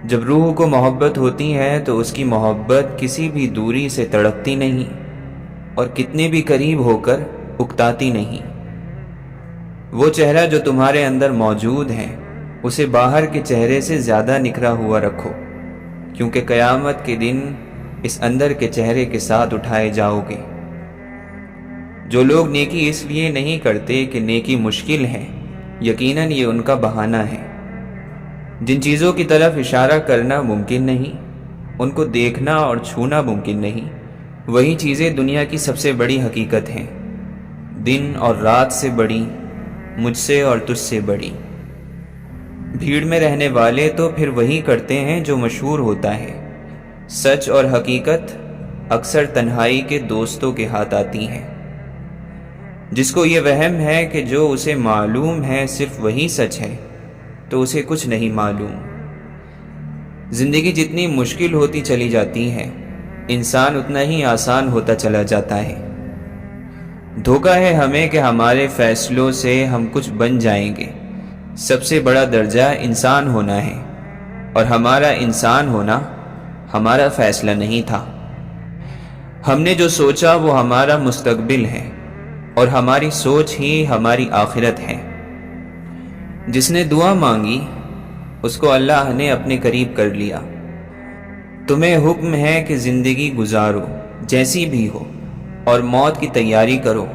جب روح کو محبت ہوتی ہے تو اس کی محبت کسی بھی دوری سے تڑپتی نہیں اور کتنے بھی قریب ہو کر اکتاتی نہیں۔ وہ چہرہ جو تمہارے اندر موجود ہے اسے باہر کے چہرے سے زیادہ نکھرا ہوا رکھو، کیونکہ قیامت کے دن اس اندر کے چہرے کے ساتھ اٹھائے جاؤ گے۔ جو لوگ نیکی اس لیے نہیں کرتے کہ نیکی مشکل ہے، یقیناً یہ ان کا بہانہ ہے۔ جن چیزوں کی طرف اشارہ کرنا ممکن نہیں، ان کو دیکھنا اور چھونا ممکن نہیں، وہی چیزیں دنیا کی سب سے بڑی حقیقت ہیں، دن اور رات سے بڑی، مجھ سے اور تجھ سے بڑی۔ بھیڑ میں رہنے والے تو پھر وہی کرتے ہیں جو مشہور ہوتا ہے۔ سچ اور حقیقت اکثر تنہائی کے دوستوں کے ہاتھ آتی ہیں۔ جس کو یہ وہم ہے کہ جو اسے معلوم ہے صرف وہی سچ ہے، تو اسے کچھ نہیں معلوم۔ زندگی جتنی مشکل ہوتی چلی جاتی ہے، انسان اتنا ہی آسان ہوتا چلا جاتا ہے۔ دھوکہ ہے ہمیں کہ ہمارے فیصلوں سے ہم کچھ بن جائیں گے۔ سب سے بڑا درجہ انسان ہونا ہے، اور ہمارا انسان ہونا ہمارا فیصلہ نہیں تھا۔ ہم نے جو سوچا وہ ہمارا مستقبل ہے، اور ہماری سوچ ہی ہماری آخرت ہے۔ جس نے دعا مانگی اس کو اللہ نے اپنے قریب کر لیا۔ تمہیں حکم ہے کہ زندگی گزارو جیسی بھی ہو، اور موت کی تیاری کرو،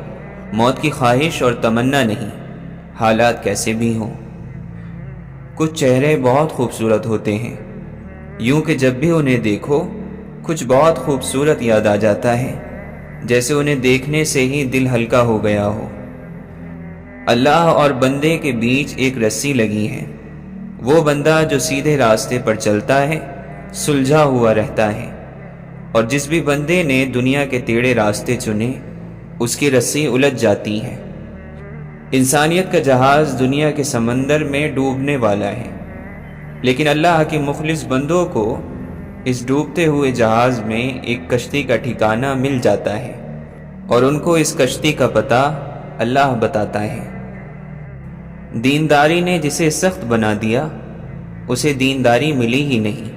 موت کی خواہش اور تمنا نہیں، حالات کیسے بھی ہوں۔ کچھ چہرے بہت خوبصورت ہوتے ہیں، یوں کہ جب بھی انہیں دیکھو کچھ بہت خوبصورت یاد آ جاتا ہے، جیسے انہیں دیکھنے سے ہی دل ہلکا ہو گیا ہو۔ اللہ اور بندے کے بیچ ایک رسی لگی ہے، وہ بندہ جو سیدھے راستے پر چلتا ہے سلجھا ہوا رہتا ہے، اور جس بھی بندے نے دنیا کے ٹیڑھے راستے چنے اس کی رسی الجھ جاتی ہے۔ انسانیت کا جہاز دنیا کے سمندر میں ڈوبنے والا ہے، لیکن اللہ کے مخلص بندوں کو اس ڈوبتے ہوئے جہاز میں ایک کشتی کا ٹھکانہ مل جاتا ہے، اور ان کو اس کشتی کا پتہ اللہ بتاتا ہے۔ دینداری نے جسے سخت بنا دیا اسے دینداری ملی ہی نہیں۔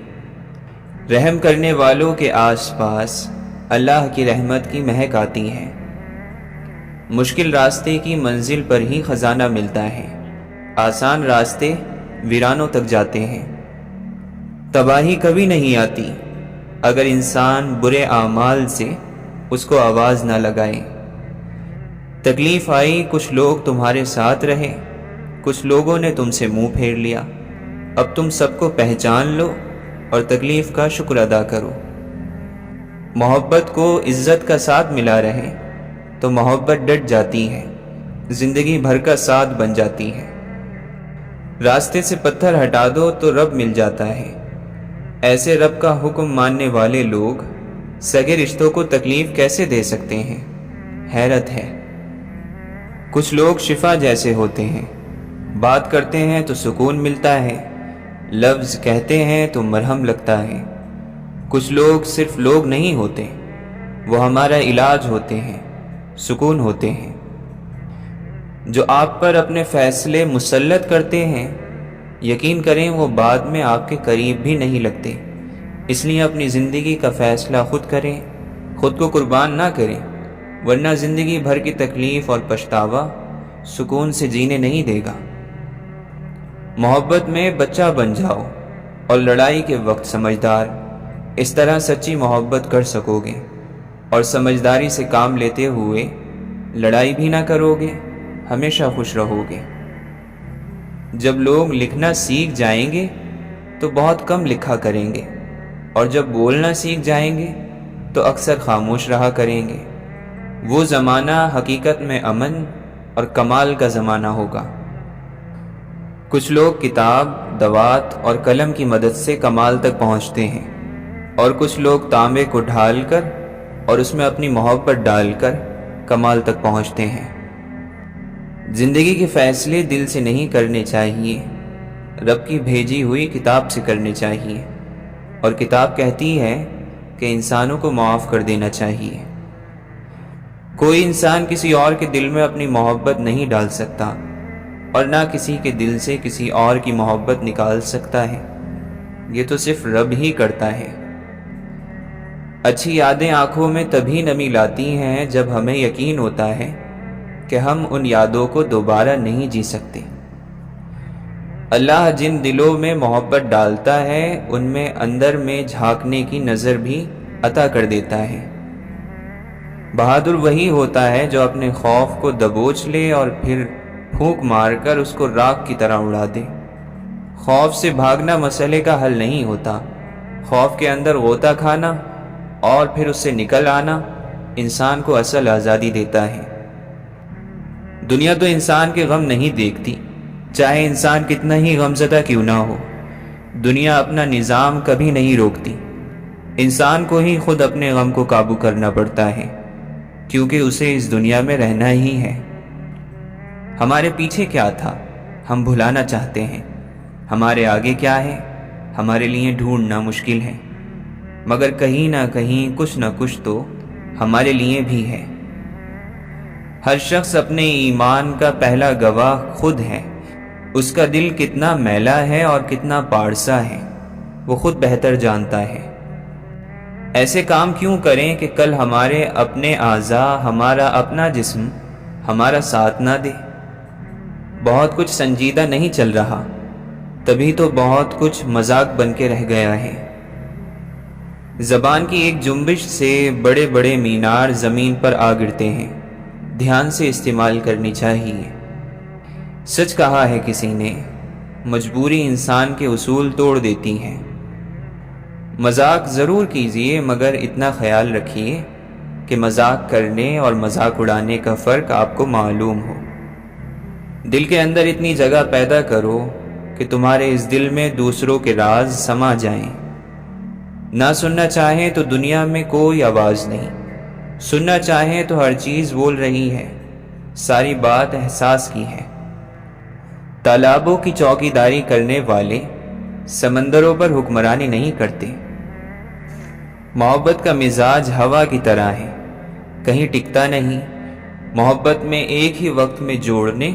رحم کرنے والوں کے آس پاس اللہ کی رحمت کی مہک آتی ہے۔ مشکل راستے کی منزل پر ہی خزانہ ملتا ہے، آسان راستے ویرانوں تک جاتے ہیں۔ تباہی کبھی نہیں آتی اگر انسان برے اعمال سے اس کو آواز نہ لگائے۔ تکلیف آئی، کچھ لوگ تمہارے ساتھ رہے، کچھ لوگوں نے تم سے منہ پھیر لیا۔ اب تم سب کو پہچان لو اور تکلیف کا شکر ادا کرو۔ محبت کو عزت کا ساتھ ملا رہے تو محبت ڈٹ جاتی ہے، زندگی بھر کا ساتھ بن جاتی ہے۔ راستے سے پتھر ہٹا دو تو رب مل جاتا ہے۔ ایسے رب کا حکم ماننے والے لوگ سگے رشتوں کو تکلیف کیسے دے سکتے ہیں؟ حیرت ہے۔ کچھ لوگ شفا جیسے ہوتے ہیں، بات کرتے ہیں تو سکون ملتا ہے، لفظ کہتے ہیں تو مرہم لگتا ہے۔ کچھ لوگ صرف لوگ نہیں ہوتے، وہ ہمارا علاج ہوتے ہیں، سکون ہوتے ہیں۔ جو آپ پر اپنے فیصلے مسلط کرتے ہیں، یقین کریں وہ بعد میں آپ کے قریب بھی نہیں لگتے۔ اس لیے اپنی زندگی کا فیصلہ خود کریں، خود کو قربان نہ کریں، ورنہ زندگی بھر کی تکلیف اور پچھتاوا سکون سے جینے نہیں دے گا۔ محبت میں بچہ بن جاؤ اور لڑائی کے وقت سمجھدار، اس طرح سچی محبت کر سکو گے، اور سمجھداری سے کام لیتے ہوئے لڑائی بھی نہ کرو گے، ہمیشہ خوش رہو گے۔ جب لوگ لکھنا سیکھ جائیں گے تو بہت کم لکھا کریں گے، اور جب بولنا سیکھ جائیں گے تو اکثر خاموش رہا کریں گے۔ وہ زمانہ حقیقت میں امن اور کمال کا زمانہ ہوگا۔ کچھ لوگ کتاب، دوات اور قلم کی مدد سے کمال تک پہنچتے ہیں، اور کچھ لوگ تانبے کو ڈھال کر اور اس میں اپنی محبت ڈال کر کمال تک پہنچتے ہیں۔ زندگی کے فیصلے دل سے نہیں کرنے چاہیے، رب کی بھیجی ہوئی کتاب سے کرنے چاہیے، اور کتاب کہتی ہے کہ انسانوں کو معاف کر دینا چاہیے۔ کوئی انسان کسی اور کے دل میں اپنی محبت نہیں ڈال سکتا، اور نہ کسی کے دل سے کسی اور کی محبت نکال سکتا ہے۔ یہ تو صرف رب ہی کرتا ہے۔ اچھی یادیں آنکھوں میں تبھی نمی لاتی ہیں جب ہمیں یقین ہوتا ہے کہ ہم ان یادوں کو دوبارہ نہیں جی سکتے۔ اللہ جن دلوں میں محبت ڈالتا ہے ان میں اندر میں جھانکنے کی نظر بھی عطا کر دیتا ہے۔ بہادر وہی ہوتا ہے جو اپنے خوف کو دبوچ لے اور پھر پھونک مار کر اس کو راکھ کی طرح اڑا دے۔ خوف سے بھاگنا مسئلے کا حل نہیں ہوتا، خوف کے اندر غوطہ کھانا اور پھر اس سے نکل آنا انسان کو اصل آزادی دیتا ہے۔ دنیا تو انسان کے غم نہیں دیکھتی، چاہے انسان کتنا ہی غمزدہ کیوں نہ ہو۔ دنیا اپنا نظام کبھی نہیں روکتی، انسان کو ہی خود اپنے غم کو قابو کرنا پڑتا ہے، کیونکہ اسے اس دنیا میں رہنا ہی ہے۔ ہمارے پیچھے کیا تھا ہم بھلانا چاہتے ہیں، ہمارے آگے کیا ہے ہمارے لیے ڈھونڈنا مشکل ہے، مگر کہیں نہ کہیں کچھ نہ کچھ تو ہمارے لیے بھی ہے۔ ہر شخص اپنے ایمان کا پہلا گواہ خود ہے، اس کا دل کتنا میلا ہے اور کتنا پارسا ہے وہ خود بہتر جانتا ہے۔ ایسے کام کیوں کریں کہ کل ہمارے اپنے اعضاء، ہمارا اپنا جسم ہمارا ساتھ نہ دے۔ بہت کچھ سنجیدہ نہیں چل رہا، تبھی تو بہت کچھ مذاق بن کے رہ گیا ہے۔ زبان کی ایک جنبش سے بڑے بڑے مینار زمین پر آ گرتے ہیں، دھیان سے استعمال کرنی چاہیے۔ سچ کہا ہے کسی نے، مجبوری انسان کے اصول توڑ دیتی ہے۔ مذاق ضرور کیجیے، مگر اتنا خیال رکھیے کہ مذاق کرنے اور مذاق اڑانے کا فرق آپ کو معلوم ہو۔ دل کے اندر اتنی جگہ پیدا کرو کہ تمہارے اس دل میں دوسروں کے راز سما جائیں۔ نہ سننا چاہیں تو دنیا میں کوئی آواز نہیں، سننا چاہیں تو ہر چیز بول رہی ہے، ساری بات احساس کی ہے۔ تالابوں کی چوکیداری کرنے والے سمندروں پر حکمرانی نہیں کرتے۔ محبت کا مزاج ہوا کی طرح ہے، کہیں ٹکتا نہیں۔ محبت میں ایک ہی وقت میں جوڑنے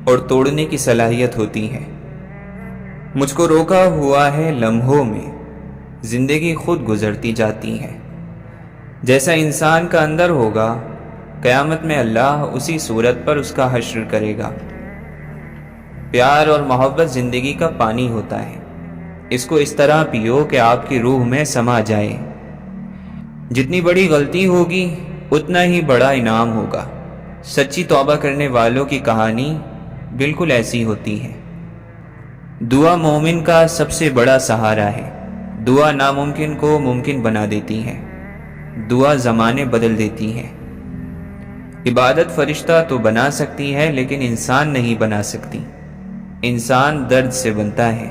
اور توڑنے کی صلاحیت ہوتی ہے۔ مجھ کو روکا ہوا ہے لمحوں میں، زندگی خود گزرتی جاتی ہے۔ جیسا انسان کا اندر ہوگا، قیامت میں اللہ اسی صورت پر اس کا حشر کرے گا۔ پیار اور محبت زندگی کا پانی ہوتا ہے، اس کو اس طرح پیو کہ آپ کی روح میں سما جائے۔ جتنی بڑی غلطی ہوگی اتنا ہی بڑا انعام ہوگا۔ سچی توبہ کرنے والوں کی کہانی بالکل ایسی ہوتی ہے۔ دعا مومن کا سب سے بڑا سہارا ہے، دعا ناممکن کو ممکن بنا دیتی ہے، دعا زمانے بدل دیتی ہے۔ عبادت فرشتہ تو بنا سکتی ہے لیکن انسان نہیں بنا سکتی، انسان درد سے بنتا ہے۔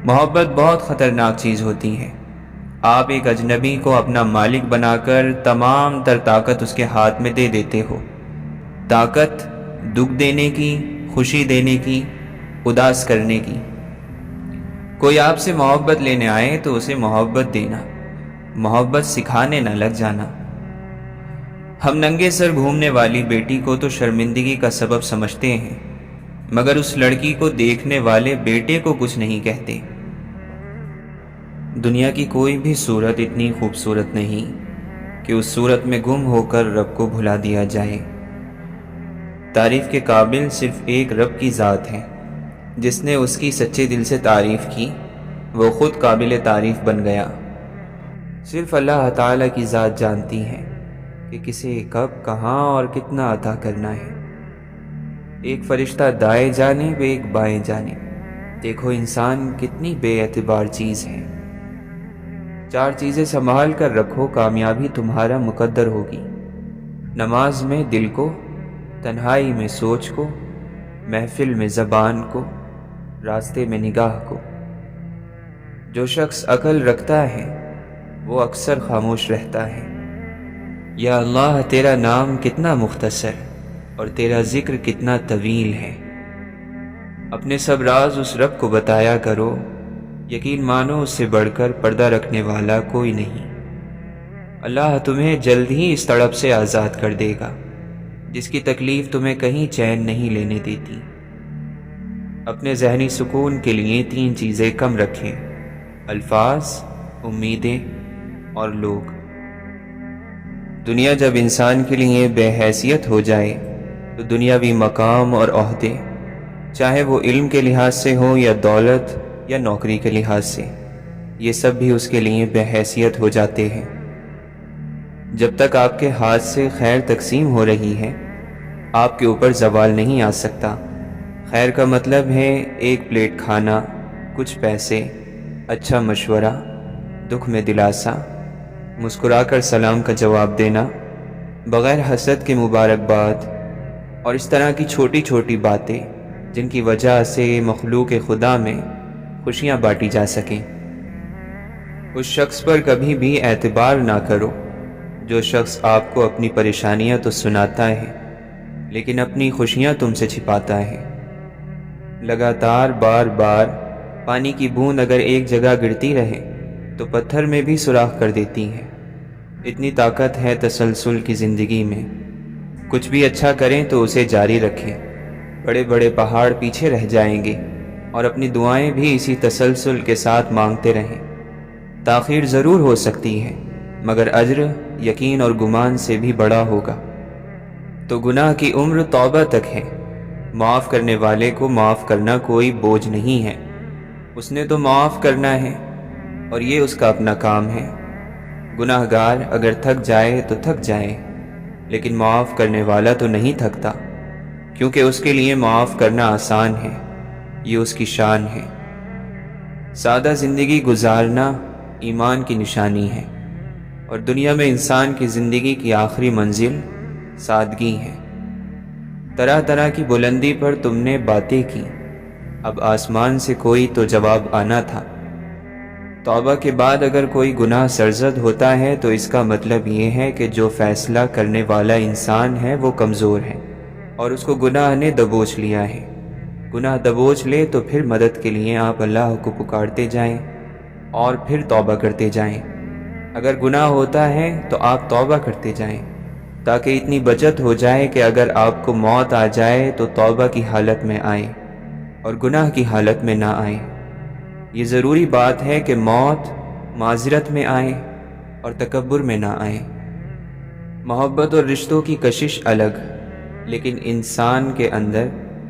محبت بہت خطرناک چیز ہوتی ہے۔ آپ ایک اجنبی کو اپنا مالک بنا کر تمام تر طاقت اس کے ہاتھ میں دے دیتے ہو، طاقت دکھ دینے کی، خوشی دینے کی، اداس کرنے کی۔ کوئی آپ سے محبت لینے آئے تو اسے محبت دینا، محبت سکھانے نہ لگ جانا۔ ہم ننگے سر گھومنے والی بیٹی کو تو شرمندگی کا سبب سمجھتے ہیں، مگر اس لڑکی کو دیکھنے والے بیٹے کو کچھ نہیں کہتے۔ دنیا کی کوئی بھی صورت اتنی خوبصورت نہیں کہ اس صورت میں گم ہو کر رب کو بھلا دیا جائے۔ تعریف کے قابل صرف ایک رب کی ذات ہے، جس نے اس کی سچے دل سے تعریف کی وہ خود قابل تعریف بن گیا۔ صرف اللہ تعالیٰ کی ذات جانتی ہے کہ کسے کب، کہاں اور کتنا عطا کرنا ہے۔ ایک فرشتہ دائیں جانب، ایک بائیں جانب۔ دیکھو انسان کتنی بے اعتبار چیز ہے۔ 4 چیزیں سنبھال کر رکھو، کامیابی تمہارا مقدر ہوگی۔ نماز میں دل کو، تنہائی میں سوچ کو، محفل میں زبان کو، راستے میں نگاہ کو۔ جو شخص عقل رکھتا ہے وہ اکثر خاموش رہتا ہے۔ یا اللہ تیرا نام کتنا مختصر اور تیرا ذکر کتنا طویل ہے۔ اپنے سب راز اس رب کو بتایا کرو، یقین مانو اس سے بڑھ کر پردہ رکھنے والا کوئی نہیں۔ اللہ تمہیں جلد ہی اس تڑپ سے آزاد کر دے گا جس کی تکلیف تمہیں کہیں چین نہیں لینے دیتی۔ اپنے ذہنی سکون کے لیے 3 چیزیں کم رکھیں: الفاظ، امیدیں اور لوگ۔ دنیا جب انسان کے لیے بے حیثیت ہو جائے تو دنیاوی مقام اور عہدے، چاہے وہ علم کے لحاظ سے ہو یا دولت یا نوکری کے لحاظ سے، یہ سب بھی اس کے لیے بے حیثیت ہو جاتے ہیں۔ جب تک آپ کے ہاتھ سے خیر تقسیم ہو رہی ہے، آپ کے اوپر زوال نہیں آ سکتا۔ خیر کا مطلب ہے ایک پلیٹ کھانا، کچھ پیسے، اچھا مشورہ، دکھ میں دلاسا، مسکرا کر سلام کا جواب دینا، بغیر حسد کے مبارکباد، اور اس طرح کی چھوٹی چھوٹی باتیں جن کی وجہ سے مخلوق خدا میں خوشیاں بانٹی جا سکیں۔ اس شخص پر کبھی بھی اعتبار نہ کرو جو شخص آپ کو اپنی پریشانیاں تو سناتا ہے لیکن اپنی خوشیاں تم سے چھپاتا ہے۔ لگاتار بار بار پانی کی بوند اگر ایک جگہ گرتی رہے تو پتھر میں بھی سوراخ کر دیتی ہے۔ اتنی طاقت ہے تسلسل کی زندگی میں۔ کچھ بھی اچھا کریں تو اسے جاری رکھیں۔ بڑے بڑے پہاڑ پیچھے رہ جائیں گے اور اپنی دعائیں بھی اسی تسلسل کے ساتھ مانگتے رہیں۔ تاخیر ضرور ہو سکتی ہے مگر اجر یقین اور گمان سے بھی بڑا ہوگا۔ تو گناہ کی عمر توبہ تک ہے۔ معاف کرنے والے کو معاف کرنا کوئی بوجھ نہیں ہے، اس نے تو معاف کرنا ہے اور یہ اس کا اپنا کام ہے۔ گناہ گار اگر تھک جائے تو تھک جائے، لیکن معاف کرنے والا تو نہیں تھکتا، کیونکہ اس کے لیے معاف کرنا آسان ہے، یہ اس کی شان ہے۔ سادہ زندگی گزارنا ایمان کی نشانی ہے، اور دنیا میں انسان کی زندگی کی آخری منزل سادگی ہے۔ طرح طرح کی بلندی پر تم نے باتیں کی، اب آسمان سے کوئی تو جواب آنا تھا۔ توبہ کے بعد اگر کوئی گناہ سرزد ہوتا ہے تو اس کا مطلب یہ ہے کہ جو فیصلہ کرنے والا انسان ہے وہ کمزور ہے اور اس کو گناہ نے دبوچ لیا ہے۔ گناہ دبوچ لے تو پھر مدد کے لیے آپ اللہ کو پکارتے جائیں اور پھر توبہ کرتے جائیں۔ اگر گناہ ہوتا ہے تو آپ توبہ کرتے جائیں تاکہ اتنی بچت ہو جائے کہ اگر آپ کو موت آ جائے تو توبہ کی حالت میں آئے اور گناہ کی حالت میں نہ آئے۔ یہ ضروری بات ہے کہ موت معذرت میں آئے اور تکبر میں نہ آئے۔ محبت اور رشتوں کی کشش الگ، لیکن انسان کے اندر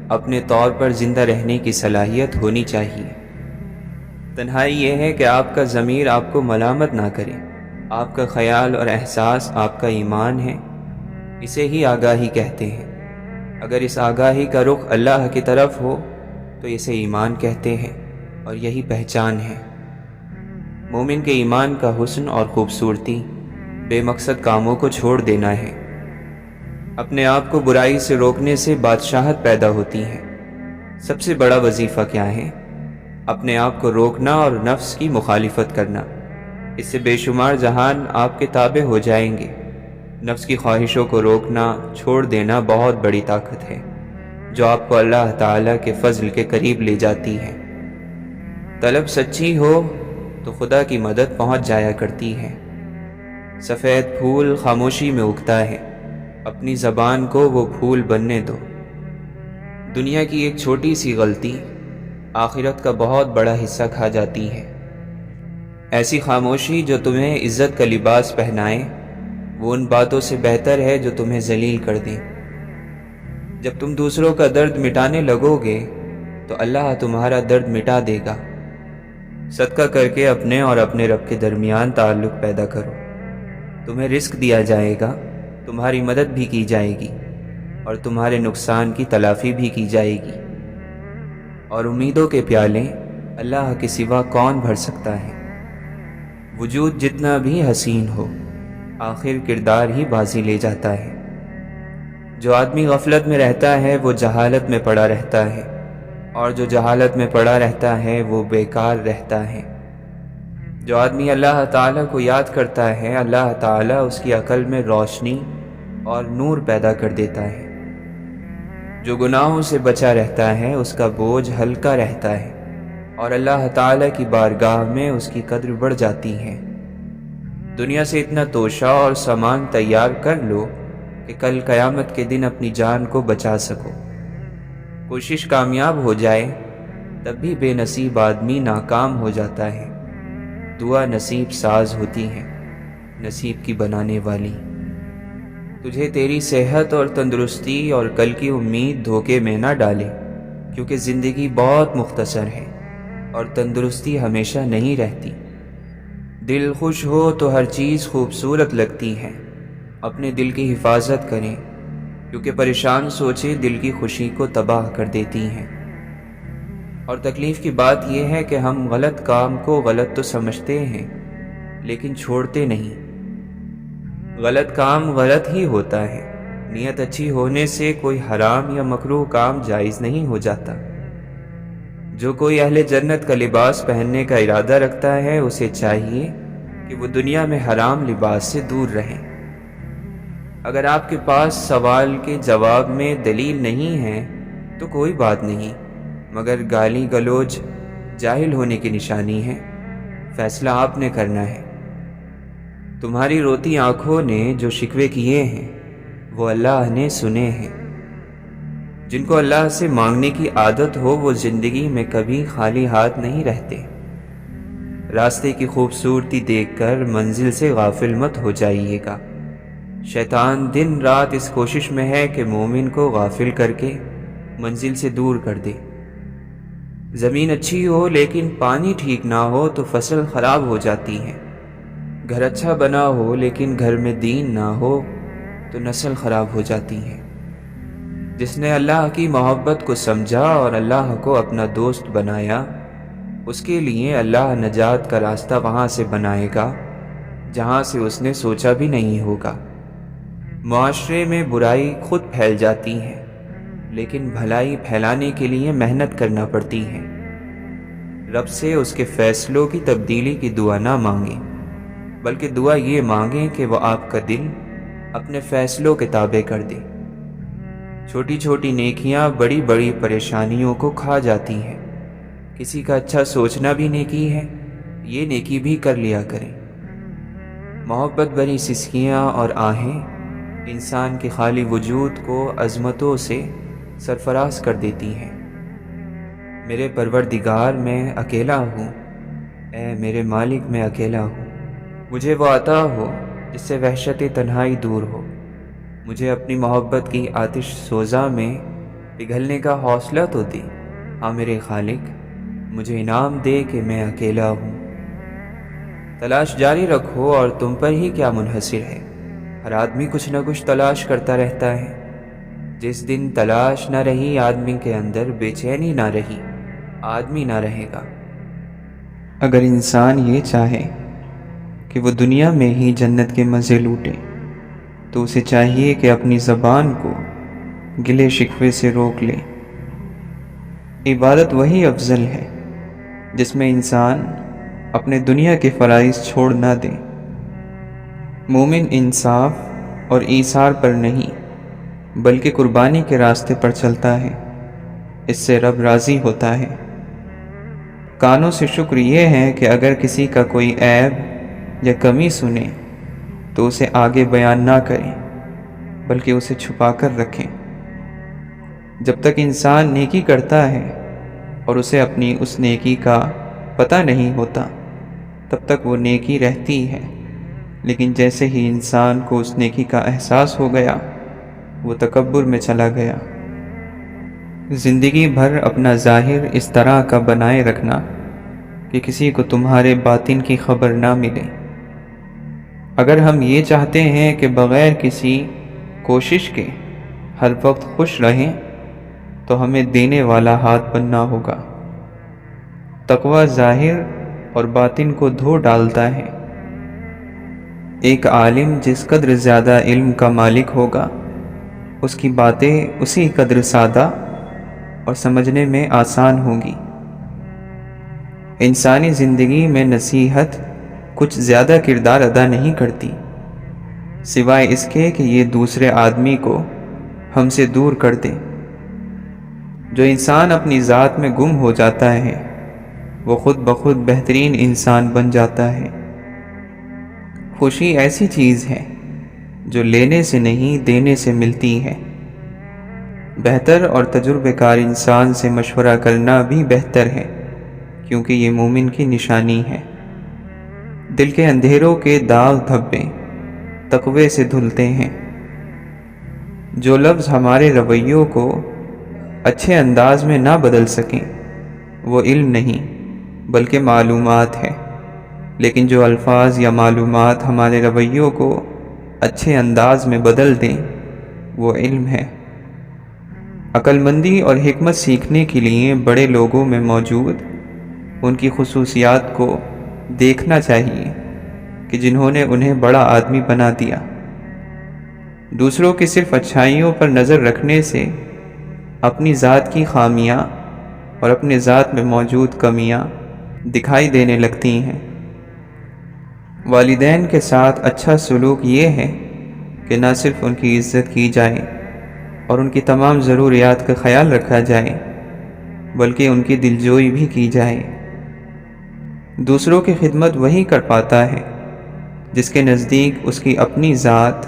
اپنے طور پر زندہ رہنے کی صلاحیت ہونی چاہیے۔ تنہائی یہ ہے کہ آپ کا ضمیر آپ کو ملامت نہ کرے۔ آپ کا خیال اور احساس آپ کا ایمان ہے، اسے ہی آگاہی کہتے ہیں۔ اگر اس آگاہی کا رخ اللہ کی طرف ہو تو اسے ایمان کہتے ہیں، اور یہی پہچان ہے۔ مومن کے ایمان کا حسن اور خوبصورتی بے مقصد کاموں کو چھوڑ دینا ہے۔ اپنے آپ کو برائی سے روکنے سے بادشاہت پیدا ہوتی ہے۔ سب سے بڑا وظیفہ کیا ہے؟ اپنے آپ کو روکنا اور نفس کی مخالفت کرنا۔ اس سے بے شمار جہان آپ کے تابع ہو جائیں گے۔ نفس کی خواہشوں کو روکنا، چھوڑ دینا بہت بڑی طاقت ہے جو آپ کو اللہ تعالیٰ کے فضل کے قریب لے جاتی ہے۔ طلب سچی ہو تو خدا کی مدد پہنچ جایا کرتی ہے۔ سفید پھول خاموشی میں اگتا ہے، اپنی زبان کو وہ پھول بننے دو۔ دنیا کی ایک چھوٹی سی غلطی آخرت کا بہت بڑا حصہ کھا جاتی ہے۔ ایسی خاموشی جو تمہیں عزت کا لباس پہنائے وہ ان باتوں سے بہتر ہے جو تمہیں ذلیل کر دیں۔ جب تم دوسروں کا درد مٹانے لگو گے تو اللہ تمہارا درد مٹا دے گا۔ صدقہ کر کے اپنے اور اپنے رب کے درمیان تعلق پیدا کرو، تمہیں رزق دیا جائے گا، تمہاری مدد بھی کی جائے گی اور تمہارے نقصان کی تلافی بھی کی جائے گی۔ اور امیدوں کے پیالے اللہ کے سوا کون بھر سکتا ہے؟ وجود جتنا بھی حسین ہو، آخر کردار ہی بازی لے جاتا ہے۔ جو آدمی غفلت میں رہتا ہے وہ جہالت میں پڑا رہتا ہے، اور جو جہالت میں پڑا رہتا ہے وہ بیکار رہتا ہے۔ جو آدمی اللہ تعالیٰ کو یاد کرتا ہے، اللہ تعالیٰ اس کی عقل میں روشنی اور نور پیدا کر دیتا ہے۔ جو گناہوں سے بچا رہتا ہے اس کا بوجھ ہلکا رہتا ہے، اور اللہ تعالیٰ کی بارگاہ میں اس کی قدر بڑھ جاتی ہے۔ دنیا سے اتنا توشہ اور سامان تیار کر لو کہ کل قیامت کے دن اپنی جان کو بچا سکو۔ کوشش کامیاب ہو جائے تب بھی بے نصیب آدمی ناکام ہو جاتا ہے۔ دعا نصیب ساز ہوتی ہے، نصیب کی بنانے والی۔ تجھے تیری صحت اور تندرستی اور کل کی امید دھوکے میں نہ ڈالے، کیونکہ زندگی بہت مختصر ہے اور تندرستی ہمیشہ نہیں رہتی۔ دل خوش ہو تو ہر چیز خوبصورت لگتی ہے۔ اپنے دل کی حفاظت کریں، کیونکہ پریشان سوچیں دل کی خوشی کو تباہ کر دیتی ہیں۔ اور تکلیف کی بات یہ ہے کہ ہم غلط کام کو غلط تو سمجھتے ہیں لیکن چھوڑتے نہیں۔ غلط کام غلط ہی ہوتا ہے، نیت اچھی ہونے سے کوئی حرام یا مکروہ کام جائز نہیں ہو جاتا۔ جو کوئی اہل جنت کا لباس پہننے کا ارادہ رکھتا ہے اسے چاہیے کہ وہ دنیا میں حرام لباس سے دور رہے۔ اگر آپ کے پاس سوال کے جواب میں دلیل نہیں ہے تو کوئی بات نہیں، مگر گالی گلوچ جاہل ہونے کی نشانی ہے۔ فیصلہ آپ نے کرنا ہے۔ تمہاری روتی آنکھوں نے جو شکوے کیے ہیں وہ اللہ نے سنے ہیں۔ جن کو اللہ سے مانگنے کی عادت ہو وہ زندگی میں کبھی خالی ہاتھ نہیں رہتے۔ راستے کی خوبصورتی دیکھ کر منزل سے غافل مت ہو جائیے گا۔ شیطان دن رات اس کوشش میں ہے کہ مومن کو غافل کر کے منزل سے دور کر دے۔ زمین اچھی ہو لیکن پانی ٹھیک نہ ہو تو فصل خراب ہو جاتی ہے۔ گھر اچھا بنا ہو لیکن گھر میں دین نہ ہو تو نسل خراب ہو جاتی ہے۔ جس نے اللہ کی محبت کو سمجھا اور اللہ کو اپنا دوست بنایا، اس کے لیے اللہ نجات کا راستہ وہاں سے بنائے گا جہاں سے اس نے سوچا بھی نہیں ہوگا۔ معاشرے میں برائی خود پھیل جاتی ہے، لیکن بھلائی پھیلانے کے لیے محنت کرنا پڑتی ہے۔ رب سے اس کے فیصلوں کی تبدیلی کی دعا نہ مانگیں، بلکہ دعا یہ مانگیں کہ وہ آپ کا دل اپنے فیصلوں کے تابع کر دے۔ چھوٹی چھوٹی نیکیاں بڑی بڑی پریشانیوں کو کھا جاتی ہیں۔ کسی کا اچھا سوچنا بھی نیکی ہے، یہ نیکی بھی کر لیا کریں۔ محبت بھری سسکیاں اور آہیں انسان کے خالی وجود کو عظمتوں سے سرفراز کر دیتی ہیں۔ میرے پروردگار میں اکیلا ہوں، اے میرے مالک میں اکیلا ہوں۔ مجھے وہ عطا ہو جس سے وحشت تنہائی دور ہو۔ مجھے اپنی محبت کی آتش سوزاں میں پگھلنے کا حوصلہ تو دے۔ ہاں میرے خالق، مجھے انعام دے کہ میں اکیلا ہوں۔ تلاش جاری رکھو اور تم پر ہی کیا منحصر ہے۔ ہر آدمی کچھ نہ کچھ تلاش کرتا رہتا ہے۔ جس دن تلاش نہ رہی آدمی کے اندر، بے چینی نہ رہی، آدمی نہ رہے گا۔ اگر انسان یہ چاہے کہ وہ دنیا میں ہی جنت کے مزے لوٹے تو اسے چاہیے کہ اپنی زبان کو گلے شکوے سے روک لے۔ عبادت وہی افضل ہے جس میں انسان اپنے دنیا کے فرائض چھوڑ نہ دے۔ مومن انصاف اور ایثار پر نہیں بلکہ قربانی کے راستے پر چلتا ہے، اس سے رب راضی ہوتا ہے۔ کانوں سے شکر یہ ہے کہ اگر کسی کا کوئی عیب یا کمی سنے تو اسے آگے بیان نہ کریں بلکہ اسے چھپا کر رکھیں۔ جب تک انسان نیکی کرتا ہے اور اسے اپنی اس نیکی کا پتہ نہیں ہوتا تب تک وہ نیکی رہتی ہے، لیکن جیسے ہی انسان کو اس نیکی کا احساس ہو گیا وہ تکبر میں چلا گیا۔ زندگی بھر اپنا ظاہر اس طرح کا بنائے رکھنا کہ کسی کو تمہارے باطن کی خبر نہ ملے۔ اگر ہم یہ چاہتے ہیں کہ بغیر کسی کوشش کے ہر وقت خوش رہیں تو ہمیں دینے والا ہاتھ بننا ہوگا۔ تقوی ظاہر اور باطن کو دھو ڈالتا ہے۔ ایک عالم جس قدر زیادہ علم کا مالک ہوگا اس کی باتیں اسی قدر سادہ اور سمجھنے میں آسان ہوں گی۔ انسانی زندگی میں نصیحت کچھ زیادہ کردار ادا نہیں کرتی سوائے اس کے کہ یہ دوسرے آدمی کو ہم سے دور کر دے۔ جو انسان اپنی ذات میں گم ہو جاتا ہے وہ خود بخود بہترین انسان بن جاتا ہے۔ خوشی ایسی چیز ہے جو لینے سے نہیں دینے سے ملتی ہے۔ بہتر اور تجربہ کار انسان سے مشورہ کرنا بھی بہتر ہے، کیونکہ یہ مومن کی نشانی ہے۔ دل کے اندھیروں کے داغ دھبے تقوی سے دھلتے ہیں۔ جو لفظ ہمارے رویوں کو اچھے انداز میں نہ بدل سکیں وہ علم نہیں بلکہ معلومات ہے، لیکن جو الفاظ یا معلومات ہمارے رویوں کو اچھے انداز میں بدل دیں وہ علم ہے۔ عقل مندی اور حکمت سیکھنے کے لیے بڑے لوگوں میں موجود ان کی خصوصیات کو دیکھنا چاہیے کہ جنہوں نے انہیں بڑا آدمی بنا دیا۔ دوسروں کی صرف اچھائیوں پر نظر رکھنے سے اپنی ذات کی خامیاں اور اپنے ذات میں موجود کمیاں دکھائی دینے لگتی ہیں۔ والدین کے ساتھ اچھا سلوک یہ ہے کہ نہ صرف ان کی عزت کی جائے اور ان کی تمام ضروریات کا خیال رکھا جائے بلکہ ان کی دلجوئی بھی کی جائے۔ دوسروں کی خدمت وہی کر پاتا ہے جس کے نزدیک اس کی اپنی ذات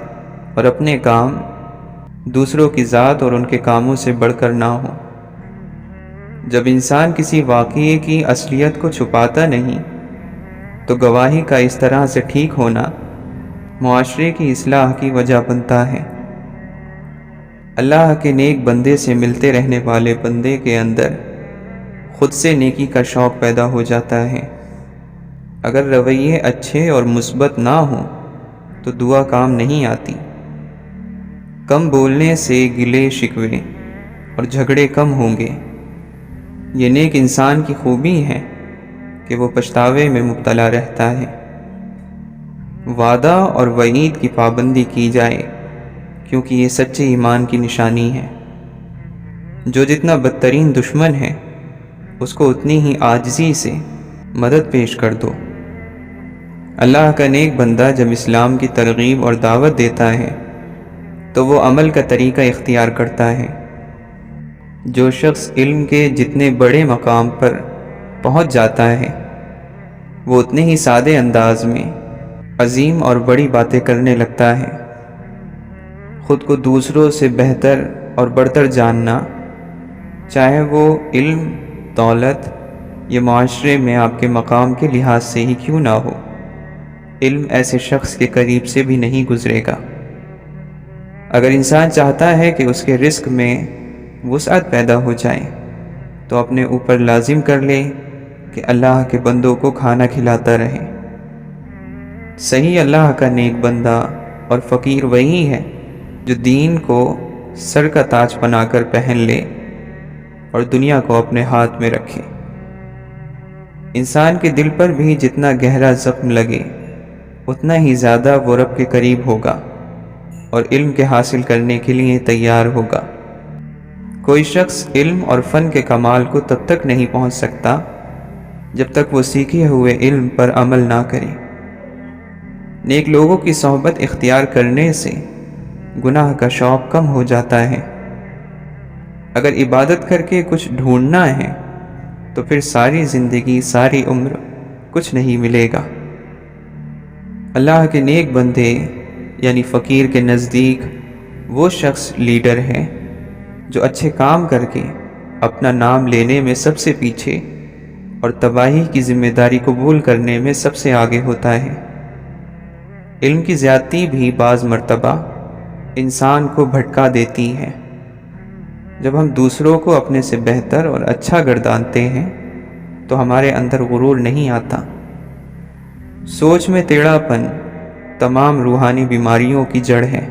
اور اپنے کام دوسروں کی ذات اور ان کے کاموں سے بڑھ کر نہ ہو۔ جب انسان کسی واقعے کی اصلیت کو چھپاتا نہیں تو گواہی کا اس طرح سے ٹھیک ہونا معاشرے کی اصلاح کی وجہ بنتا ہے۔ اللہ کے نیک بندے سے ملتے رہنے والے بندے کے اندر خود سے نیکی کا شوق پیدا ہو جاتا ہے۔ اگر رویے اچھے اور مثبت نہ ہوں تو دعا کام نہیں آتی۔ کم بولنے سے گلے شکوے اور جھگڑے کم ہوں گے۔ یہ نیک انسان کی خوبی ہے کہ وہ پچھتاوے میں مبتلا رہتا ہے۔ وعدہ اور وعید کی پابندی کی جائے کیونکہ یہ سچے ایمان کی نشانی ہے۔ جو جتنا بدترین دشمن ہے اس کو اتنی ہی عاجزی سے مدد پیش کر دو۔ اللہ کا نیک بندہ جب اسلام کی ترغیب اور دعوت دیتا ہے تو وہ عمل کا طریقہ اختیار کرتا ہے۔ جو شخص علم کے جتنے بڑے مقام پر پہنچ جاتا ہے وہ اتنے ہی سادے انداز میں عظیم اور بڑی باتیں کرنے لگتا ہے۔ خود کو دوسروں سے بہتر اور برتر جاننا، چاہے وہ علم، دولت یا معاشرے میں آپ کے مقام کے لحاظ سے ہی کیوں نہ ہو، علم ایسے شخص کے قریب سے بھی نہیں گزرے گا۔ اگر انسان چاہتا ہے کہ اس کے رزق میں وسعت پیدا ہو جائے تو اپنے اوپر لازم کر لے کہ اللہ کے بندوں کو کھانا کھلاتا رہے۔ صحیح اللہ کا نیک بندہ اور فقیر وہی ہے جو دین کو سر کا تاج بنا کر پہن لے اور دنیا کو اپنے ہاتھ میں رکھے۔ انسان کے دل پر بھی جتنا گہرا زخم لگے اتنا ہی زیادہ وہ رب کے قریب ہوگا اور علم کے حاصل کرنے کے لیے تیار ہوگا۔ کوئی شخص علم اور فن کے کمال کو تب تک نہیں پہنچ سکتا جب تک وہ سیکھے ہوئے علم پر عمل نہ کرے۔ نیک لوگوں کی صحبت اختیار کرنے سے گناہ کا شوق کم ہو جاتا ہے۔ اگر عبادت کر کے کچھ ڈھونڈنا ہے تو پھر ساری زندگی، ساری عمر کچھ نہیں ملے گا۔ اللہ کے نیک بندے یعنی فقیر کے نزدیک وہ شخص لیڈر ہے جو اچھے کام کر کے اپنا نام لینے میں سب سے پیچھے اور تباہی کی ذمہ داری قبول کرنے میں سب سے آگے ہوتا ہے۔ علم کی زیادتی بھی بعض مرتبہ انسان کو بھٹکا دیتی ہے۔ جب ہم دوسروں کو اپنے سے بہتر اور اچھا گردانتے ہیں تو ہمارے اندر غرور نہیں آتا۔ سوچ میں ٹیڑھا پن تمام روحانی بیماریوں کی جڑ ہے۔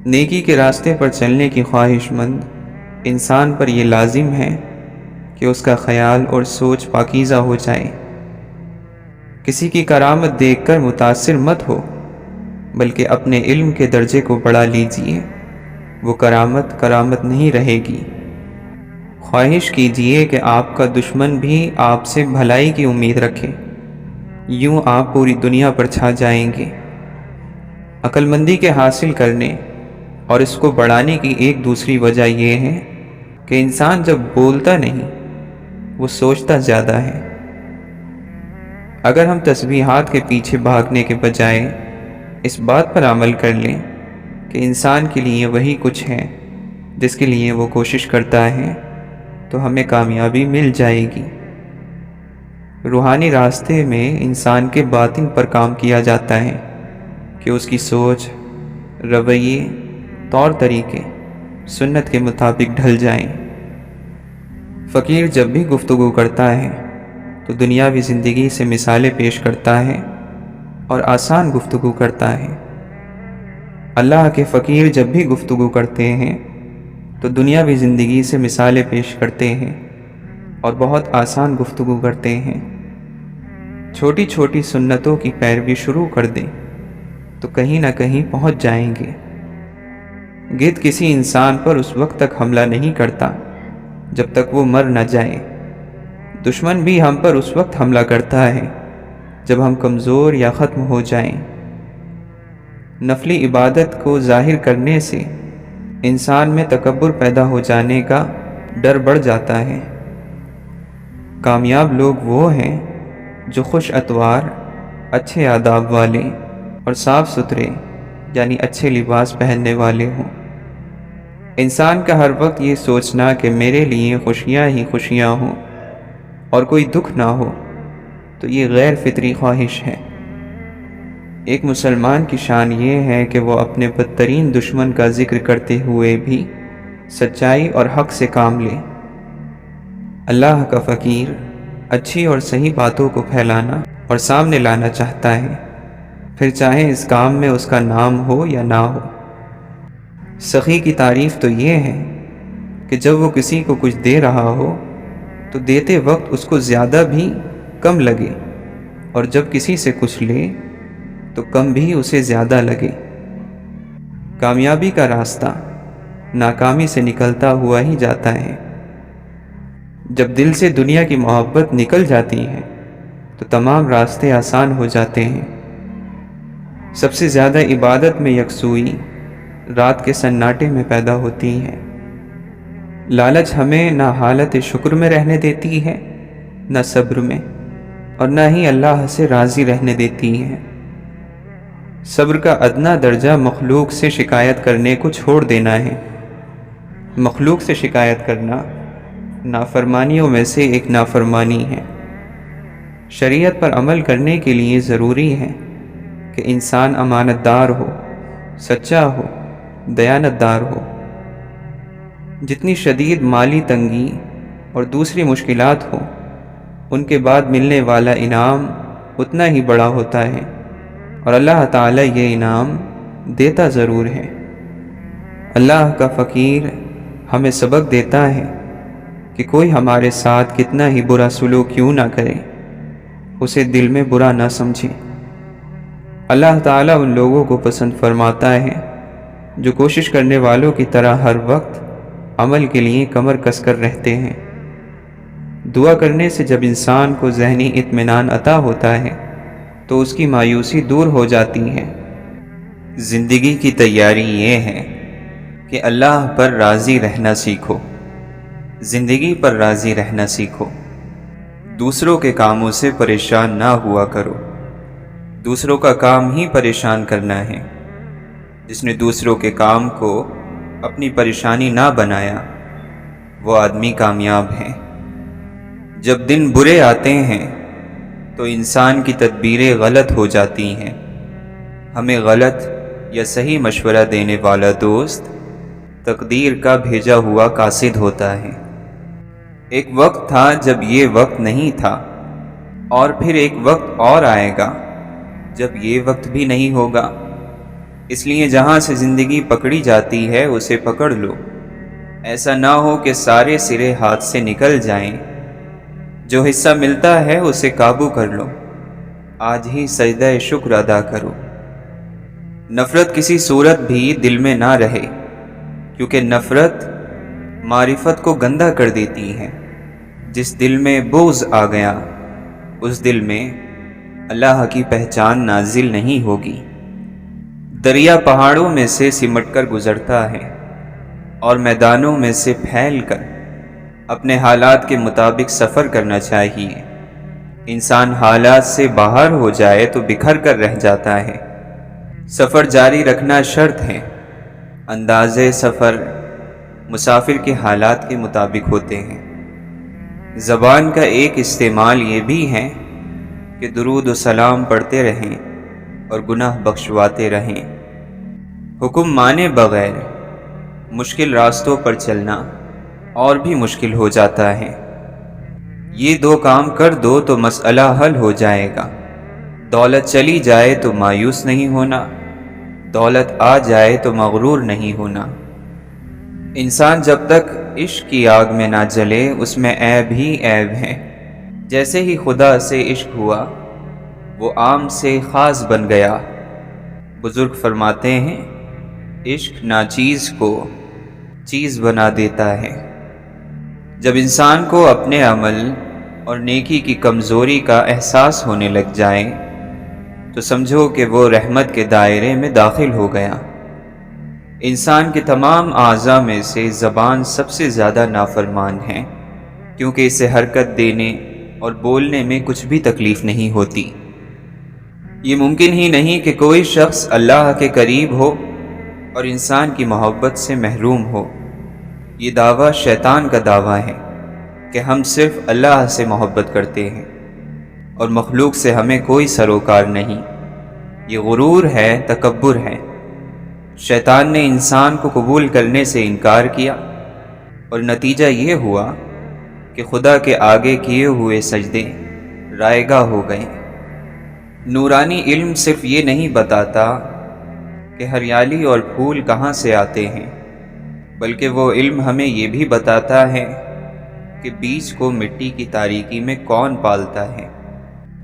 نیکی کے راستے پر چلنے کی خواہش مند انسان پر یہ لازم ہے کہ اس کا خیال اور سوچ پاکیزہ ہو جائے۔ کسی کی کرامت دیکھ کر متاثر مت ہو بلکہ اپنے علم کے درجے کو بڑھا لیجئے، وہ کرامت نہیں رہے گی۔ خواہش کیجئے کہ آپ کا دشمن بھی آپ سے بھلائی کی امید رکھے، یوں آپ پوری دنیا پر چھا جائیں گے۔ عقل مندی کے حاصل کرنے اور اس کو بڑھانے کی ایک دوسری وجہ یہ ہے کہ انسان جب بولتا نہیں وہ سوچتا زیادہ ہے۔ اگر ہم تسبیحات کے پیچھے بھاگنے کے بجائے اس بات پر عمل کر لیں کہ انسان کے لیے وہی کچھ ہے جس کے لیے وہ کوشش کرتا ہے تو ہمیں کامیابی مل جائے گی۔ روحانی راستے میں انسان کے باطن پر کام کیا جاتا ہے کہ اس کی سوچ، رویے، طور طریقے سنت کے مطابق ڈھل جائیں۔ فقیر جب بھی گفتگو کرتا ہے تو دنیاوی زندگی سے مثالیں پیش کرتا ہے اور آسان گفتگو کرتا ہے۔ اللہ کے فقیر جب بھی گفتگو کرتے ہیں تو دنیاوی زندگی سے مثالیں پیش کرتے ہیں اور بہت آسان گفتگو کرتے ہیں۔ چھوٹی چھوٹی سنتوں کی پیروی شروع کر دیں تو کہیں نہ کہیں پہنچ جائیں گے۔ گدھ کسی انسان پر اس وقت تک حملہ نہیں کرتا جب تک وہ مر نہ جائے۔ دشمن بھی ہم پر اس وقت حملہ کرتا ہے جب ہم کمزور یا ختم ہو جائیں۔ نفلی عبادت کو ظاہر کرنے سے انسان میں تکبر پیدا ہو جانے کا ڈر بڑھ جاتا ہے۔ کامیاب لوگ وہ ہیں جو خوش اطوار، اچھے آداب والے اور صاف ستھرے یعنی اچھے لباس پہننے والے ہوں۔ انسان کا ہر وقت یہ سوچنا کہ میرے لیے خوشیاں ہی خوشیاں ہوں اور کوئی دکھ نہ ہو، تو یہ غیر فطری خواہش ہے۔ ایک مسلمان کی شان یہ ہے کہ وہ اپنے بدترین دشمن کا ذکر کرتے ہوئے بھی سچائی اور حق سے کام لے۔ اللہ کا فقیر اچھی اور صحیح باتوں کو پھیلانا اور سامنے لانا چاہتا ہے، پھر چاہے اس کام میں اس کا نام ہو یا نہ ہو۔ سخی کی تعریف تو یہ ہے کہ جب وہ کسی کو کچھ دے رہا ہو تو دیتے وقت اس کو زیادہ بھی کم لگے، اور جب کسی سے کچھ لے تو کم بھی اسے زیادہ لگے۔ کامیابی کا راستہ ناکامی سے نکلتا ہوا ہی جاتا ہے۔ جب دل سے دنیا کی محبت نکل جاتی ہے تو تمام راستے آسان ہو جاتے ہیں۔ سب سے زیادہ عبادت میں یکسوئی رات کے سناٹے میں پیدا ہوتی ہے۔ لالچ ہمیں نہ حالت شکر میں رہنے دیتی ہے، نہ صبر میں، اور نہ ہی اللہ سے راضی رہنے دیتی ہے۔ صبر کا ادنا درجہ مخلوق سے شکایت کرنے کو چھوڑ دینا ہے۔ مخلوق سے شکایت کرنا نافرمانیوں میں سے ایک نافرمانی ہے۔ شریعت پر عمل کرنے کے لیے ضروری ہے کہ انسان امانت دار ہو، سچا ہو، دیانت دار ہو۔ جتنی شدید مالی تنگی اور دوسری مشکلات ہوں، ان کے بعد ملنے والا انعام اتنا ہی بڑا ہوتا ہے، اور اللہ تعالیٰ یہ انعام دیتا ضرور ہے۔ اللہ کا فقیر ہمیں سبق دیتا ہے کہ کوئی ہمارے ساتھ کتنا ہی برا سلوک کیوں نہ کرے، اسے دل میں برا نہ سمجھے۔ اللہ تعالیٰ ان لوگوں کو پسند فرماتا ہے جو کوشش کرنے والوں کی طرح ہر وقت عمل کے لیے کمر کس کر رہتے ہیں۔ دعا کرنے سے جب انسان کو ذہنی اطمینان عطا ہوتا ہے تو اس کی مایوسی دور ہو جاتی ہے۔ زندگی کی تیاری یہ ہے کہ اللہ پر راضی رہنا سیکھو، زندگی پر راضی رہنا سیکھو۔ دوسروں کے کاموں سے پریشان نہ ہوا کرو، دوسروں کا کام ہی پریشان کرنا ہے۔ جس نے دوسروں کے کام کو اپنی پریشانی نہ بنایا، وہ آدمی کامیاب ہے۔ جب دن برے آتے ہیں تو انسان کی تدبیریں غلط ہو جاتی ہیں۔ ہمیں غلط یا صحیح مشورہ دینے والا دوست تقدیر کا بھیجا ہوا قاصد ہوتا ہے۔ ایک وقت تھا جب یہ وقت نہیں تھا، اور پھر ایک وقت اور آئے گا جب یہ وقت بھی نہیں ہوگا۔ اس لیے جہاں سے زندگی پکڑی جاتی ہے اسے پکڑ لو، ایسا نہ ہو کہ سارے سرے ہاتھ سے نکل جائیں۔ جو حصہ ملتا ہے اسے قابو کر لو، آج ہی سجدہ شکر ادا کرو۔ نفرت کسی صورت بھی دل میں نہ رہے، کیونکہ نفرت معرفت کو گندا کر دیتی ہے۔ جس دل میں بغض آ گیا، اس دل میں اللہ کی پہچان نازل نہیں ہوگی۔ دریا پہاڑوں میں سے سمٹ کر گزرتا ہے اور میدانوں میں سے پھیل کر۔ اپنے حالات کے مطابق سفر کرنا چاہیے۔ انسان حالات سے باہر ہو جائے تو بکھر کر رہ جاتا ہے۔ سفر جاری رکھنا شرط ہے۔ انداز سفر مسافر کے حالات کے مطابق ہوتے ہیں۔ زبان کا ایک استعمال یہ بھی ہے کہ درود و سلام پڑھتے رہیں اور گناہ بخشواتے رہیں۔ حکم مانے بغیر مشکل راستوں پر چلنا اور بھی مشکل ہو جاتا ہے۔ یہ دو کام کر دو تو مسئلہ حل ہو جائے گا۔ دولت چلی جائے تو مایوس نہیں ہونا، دولت آ جائے تو مغرور نہیں ہونا۔ انسان جب تک عشق کی آگ میں نہ جلے اس میں عیب ہی عیب ہے۔ جیسے ہی خدا سے عشق ہوا وہ عام سے خاص بن گیا۔ بزرگ فرماتے ہیں عشق ناچیز کو چیز بنا دیتا ہے۔ جب انسان کو اپنے عمل اور نیکی کی کمزوری کا احساس ہونے لگ جائے تو سمجھو کہ وہ رحمت کے دائرے میں داخل ہو گیا۔ انسان کے تمام اعضاء میں سے زبان سب سے زیادہ نافرمان ہے، کیونکہ اسے حرکت دینے اور بولنے میں کچھ بھی تکلیف نہیں ہوتی۔ یہ ممکن ہی نہیں کہ کوئی شخص اللہ کے قریب ہو اور انسان کی محبت سے محروم ہو۔ یہ دعویٰ شیطان کا دعویٰ ہے کہ ہم صرف اللہ سے محبت کرتے ہیں اور مخلوق سے ہمیں کوئی سروکار نہیں۔ یہ غرور ہے، تکبر ہے۔ شیطان نے انسان کو قبول کرنے سے انکار کیا اور نتیجہ یہ ہوا کہ خدا کے آگے کیے ہوئے سجدے رائے گاہ ہو گئے۔ نورانی علم صرف یہ نہیں بتاتا کہ ہریالی اور پھول کہاں سے آتے ہیں، بلکہ وہ علم ہمیں یہ بھی بتاتا ہے کہ بیج کو مٹی کی تاریکی میں کون پالتا ہے۔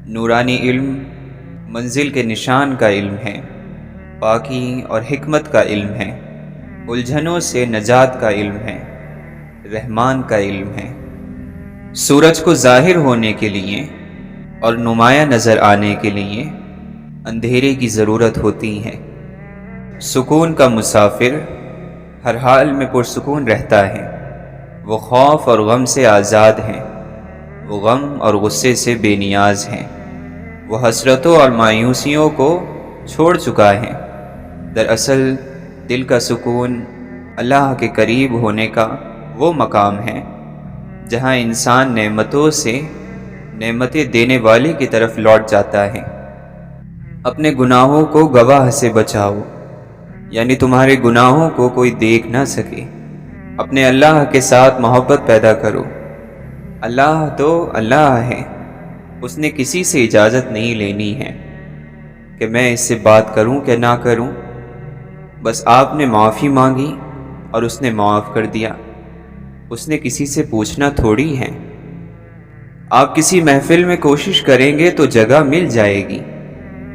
نورانی علم منزل کے نشان کا علم ہے، پاکی اور حکمت کا علم ہے، الجھنوں سے نجات کا علم ہے، رحمان کا علم ہے۔ سورج کو ظاہر ہونے کے لیے اور نمایاں نظر آنے کے لیے اندھیرے کی ضرورت ہوتی ہے۔ سکون کا مسافر ہر حال میں پرسکون رہتا ہے۔ وہ خوف اور غم سے آزاد ہیں، وہ غم اور غصے سے بے نیاز ہیں، وہ حسرتوں اور مایوسیوں کو چھوڑ چکا ہے۔ دراصل دل کا سکون اللہ کے قریب ہونے کا وہ مقام ہے جہاں انسان نعمتوں سے نعمتیں دینے والے کی طرف لوٹ جاتا ہے۔ اپنے گناہوں کو گواہ سے بچاؤ، یعنی تمہارے گناہوں کو کوئی دیکھ نہ سکے۔ اپنے اللہ کے ساتھ محبت پیدا کرو۔ اللہ تو اللہ ہے، اس نے کسی سے اجازت نہیں لینی ہے کہ میں اس سے بات کروں کہ نہ کروں۔ بس آپ نے معافی مانگی اور اس نے معاف کر دیا۔ اس نے کسی سے پوچھنا تھوڑی ہے۔ آپ کسی محفل میں کوشش کریں گے تو جگہ مل جائے گی،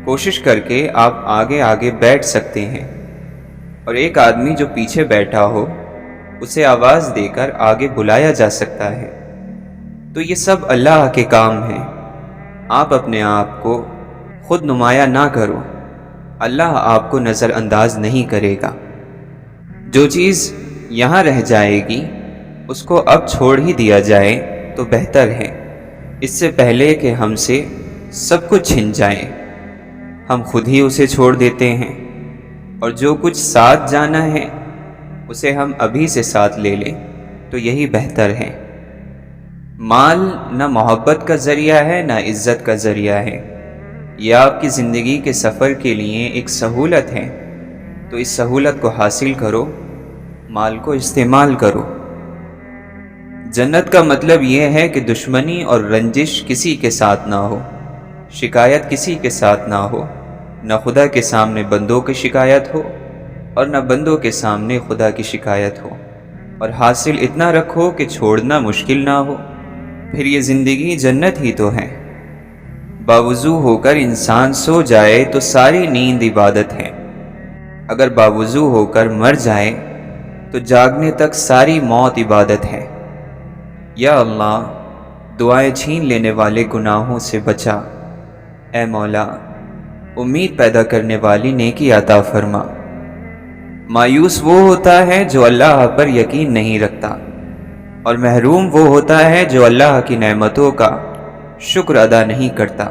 کوشش کر کے آپ آگے آگے بیٹھ سکتے ہیں، اور ایک آدمی جو پیچھے بیٹھا ہو اسے آواز دے کر آگے بلایا جا سکتا ہے۔ تو یہ سب اللہ کے کام ہیں۔ آپ اپنے آپ کو خود نمایاں نہ کرو، اللہ آپ کو نظر انداز نہیں کرے گا۔ جو چیز یہاں رہ جائے گی اس کو اب چھوڑ ہی دیا جائے تو بہتر ہے، اس سے پہلے کہ ہم سے سب کچھ چھن جائے۔ ہم خود ہی اسے چھوڑ دیتے ہیں، اور جو کچھ ساتھ جانا ہے اسے ہم ابھی سے ساتھ لے لیں تو یہی بہتر ہے۔ مال نہ محبت کا ذریعہ ہے نہ عزت کا ذریعہ ہے، یہ آپ کی زندگی کے سفر کے لیے ایک سہولت ہے، تو اس سہولت کو حاصل کرو، مال کو استعمال کرو۔ جنت کا مطلب یہ ہے کہ دشمنی اور رنجش کسی کے ساتھ نہ ہو، شکایت کسی کے ساتھ نہ ہو، نہ خدا کے سامنے بندوں کی شکایت ہو اور نہ بندوں کے سامنے خدا کی شکایت ہو، اور حاصل اتنا رکھو کہ چھوڑنا مشکل نہ ہو۔ پھر یہ زندگی جنت ہی تو ہے۔ باوضو ہو کر انسان سو جائے تو ساری نیند عبادت ہے، اگر باوضو ہو کر مر جائے تو جاگنے تک ساری موت عبادت ہے۔ یا اللہ، دعائیں چھین لینے والے گناہوں سے بچا۔ اے مولا، امید پیدا کرنے والی نیکی عطا فرما۔ مایوس وہ ہوتا ہے جو اللہ پر یقین نہیں رکھتا، اور محروم وہ ہوتا ہے جو اللہ کی نعمتوں کا شکر ادا نہیں کرتا۔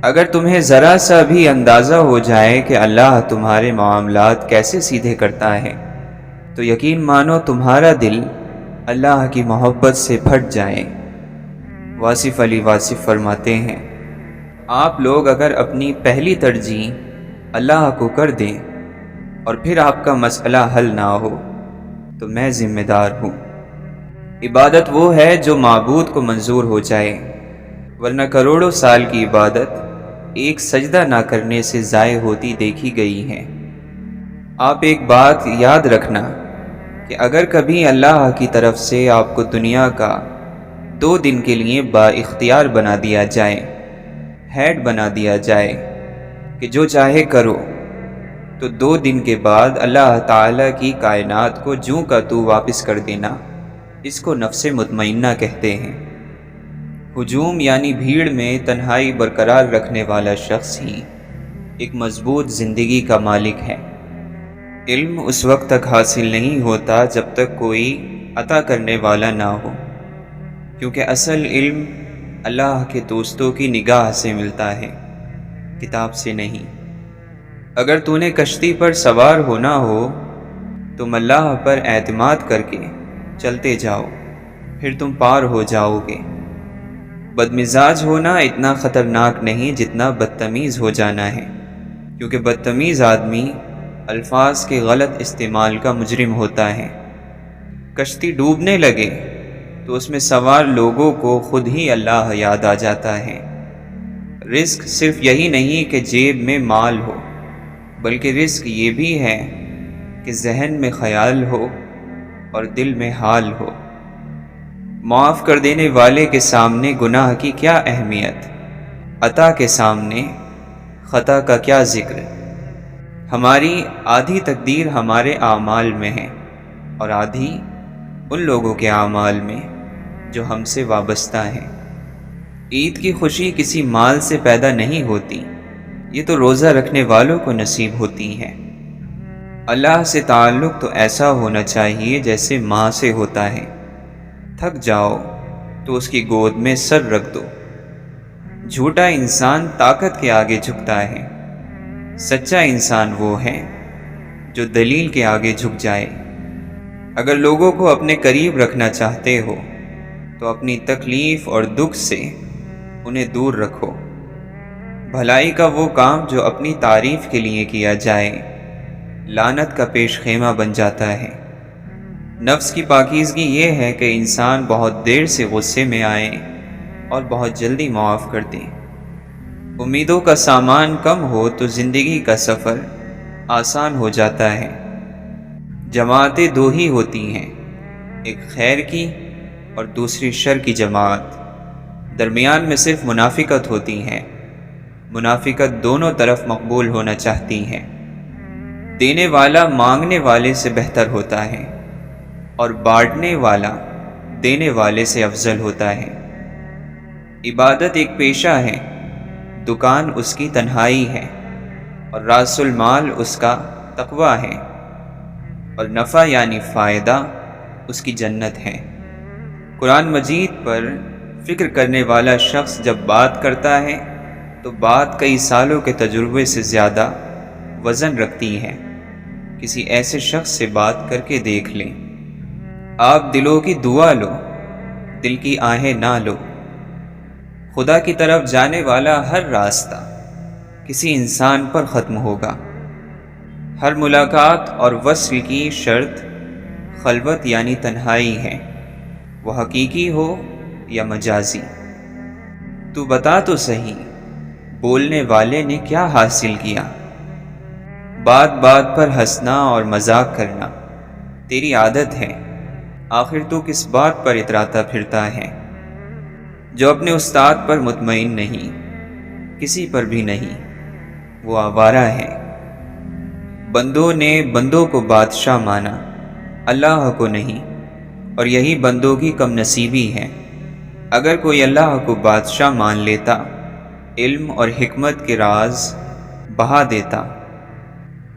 اگر تمہیں ذرا سا بھی اندازہ ہو جائے کہ اللہ تمہارے معاملات کیسے سیدھے کرتا ہے، تو یقین مانو تمہارا دل اللہ کی محبت سے پھٹ جائے۔ واصف علی واصف فرماتے ہیں، آپ لوگ اگر اپنی پہلی ترجیح اللہ کو کر دیں اور پھر آپ کا مسئلہ حل نہ ہو تو میں ذمہ دار ہوں۔ عبادت وہ ہے جو معبود کو منظور ہو جائے، ورنہ کروڑوں سال کی عبادت ایک سجدہ نہ کرنے سے ضائع ہوتی دیکھی گئی ہے۔ آپ ایک بات یاد رکھنا کہ اگر کبھی اللہ کی طرف سے آپ کو دنیا کا 2 دن کے لیے با اختیار بنا دیا جائے، ہیڈ بنا دیا جائے کہ جو چاہے کرو، تو 2 دن کے بعد اللہ تعالیٰ کی کائنات کو جوں کا تو واپس کر دینا، اس کو نفس مطمئنہ کہتے ہیں۔ ہجوم یعنی بھیڑ میں تنہائی برقرار رکھنے والا شخص ہی ایک مضبوط زندگی کا مالک ہے۔ علم اس وقت تک حاصل نہیں ہوتا جب تک کوئی عطا کرنے والا نہ ہو، کیونکہ اصل علم اللہ کے دوستوں کی نگاہ سے ملتا ہے، کتاب سے نہیں۔ اگر تو نے کشتی پر سوار ہونا ہو تو اللہ پر اعتماد کر کے چلتے جاؤ، پھر تم پار ہو جاؤ گے۔ بدمزاج ہونا اتنا خطرناک نہیں جتنا بدتمیز ہو جانا ہے، کیونکہ بدتمیز آدمی الفاظ کے غلط استعمال کا مجرم ہوتا ہے۔ کشتی ڈوبنے لگے تو اس میں سوار لوگوں کو خود ہی اللہ یاد آ جاتا ہے۔ رزق صرف یہی نہیں کہ جیب میں مال ہو، بلکہ رزق یہ بھی ہے کہ ذہن میں خیال ہو اور دل میں حال ہو۔ معاف کر دینے والے کے سامنے گناہ کی کیا اہمیت، عطا کے سامنے خطا کا کیا ذکر۔ ہماری آدھی تقدیر ہمارے اعمال میں ہے اور آدھی ان لوگوں کے اعمال میں جو ہم سے وابستہ ہیں۔ عید کی خوشی کسی مال سے پیدا نہیں ہوتی، یہ تو روزہ رکھنے والوں کو نصیب ہوتی ہے۔ اللہ سے تعلق تو ایسا ہونا چاہیے جیسے ماں سے ہوتا ہے، تھک جاؤ تو اس کی گود میں سر رکھ دو۔ جھوٹا انسان طاقت کے آگے جھکتا ہے، سچا انسان وہ ہے جو دلیل کے آگے جھک جائے۔ اگر لوگوں کو اپنے قریب رکھنا چاہتے ہو تو اپنی تکلیف اور دکھ سے انہیں دور رکھو۔ بھلائی کا وہ کام جو اپنی تعریف کے لیے کیا جائے لعنت کا پیش خیمہ بن جاتا ہے۔ نفس کی پاکیزگی یہ ہے کہ انسان بہت دیر سے غصے میں آئے اور بہت جلدی معاف کر دے۔ امیدوں کا سامان کم ہو تو زندگی کا سفر آسان ہو جاتا ہے۔ جماعتیں 2 ہی ہوتی ہیں، ایک خیر کی اور دوسری شر کی جماعت۔ درمیان میں صرف منافقت ہوتی ہے۔ منافقت دونوں طرف مقبول ہونا چاہتی ہے۔ دینے والا مانگنے والے سے بہتر ہوتا ہے اور بانٹنے والا دینے والے سے افضل ہوتا ہے۔ عبادت ایک پیشہ ہے، دکان اس کی تنہائی ہے، اور راس المال اس کا تقوی ہے، اور نفع یعنی فائدہ اس کی جنت ہے۔ قرآن مجید پر فکر کرنے والا شخص جب بات کرتا ہے تو بات کئی سالوں کے تجربے سے زیادہ وزن رکھتی ہے۔ کسی ایسے شخص سے بات کر کے دیکھ لیں۔ آپ دلوں کی دعا لو، دل کی آہیں نہ لو۔ خدا کی طرف جانے والا ہر راستہ کسی انسان پر ختم ہوگا۔ ہر ملاقات اور وصل کی شرط خلوت یعنی تنہائی ہے، وہ حقیقی ہو یا مجازی۔ تو بتا تو صحیح، بولنے والے نے کیا حاصل کیا؟ بات بات پر ہنسنا اور مذاق کرنا تیری عادت ہے، آخر تو کس بات پر اتراتا پھرتا ہے؟ جو اپنے استاد پر مطمئن نہیں، کسی پر بھی نہیں، وہ آوارہ ہے۔ بندوں نے بندوں کو بادشاہ مانا، اللہ کو نہیں، اور یہی بندوں کی کم نصیبی ہے۔ اگر کوئی اللہ کو بادشاہ مان لیتا، علم اور حکمت کے راز بہا دیتا۔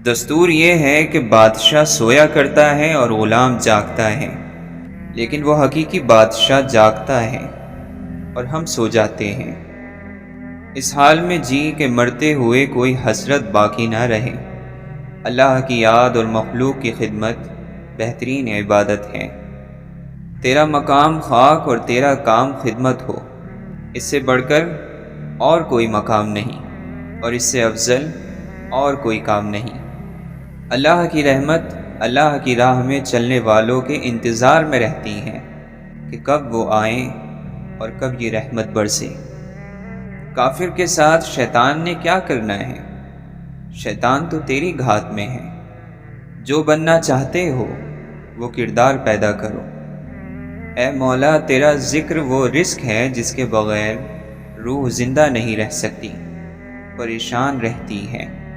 دستور یہ ہے کہ بادشاہ سویا کرتا ہے اور غلام جاگتا ہے، لیکن وہ حقیقی بادشاہ جاگتا ہے اور ہم سو جاتے ہیں۔ اس حال میں جی کہ مرتے ہوئے کوئی حسرت باقی نہ رہے۔ اللہ کی یاد اور مخلوق کی خدمت بہترین عبادت ہے۔ تیرا مقام خاک اور تیرا کام خدمت ہو، اس سے بڑھ کر اور کوئی مقام نہیں اور اس سے افضل اور کوئی کام نہیں۔ اللہ کی رحمت اللہ کی راہ میں چلنے والوں کے انتظار میں رہتی ہے کہ کب وہ آئیں اور کب یہ رحمت برسے۔ کافر کے ساتھ شیطان نے کیا کرنا ہے؟ شیطان تو تیری گھات میں ہے۔ جو بننا چاہتے ہو وہ کردار پیدا کرو۔ اے مولا، تیرا ذکر وہ رزق ہے جس کے بغیر روح زندہ نہیں رہ سکتی، پریشان رہتی ہے۔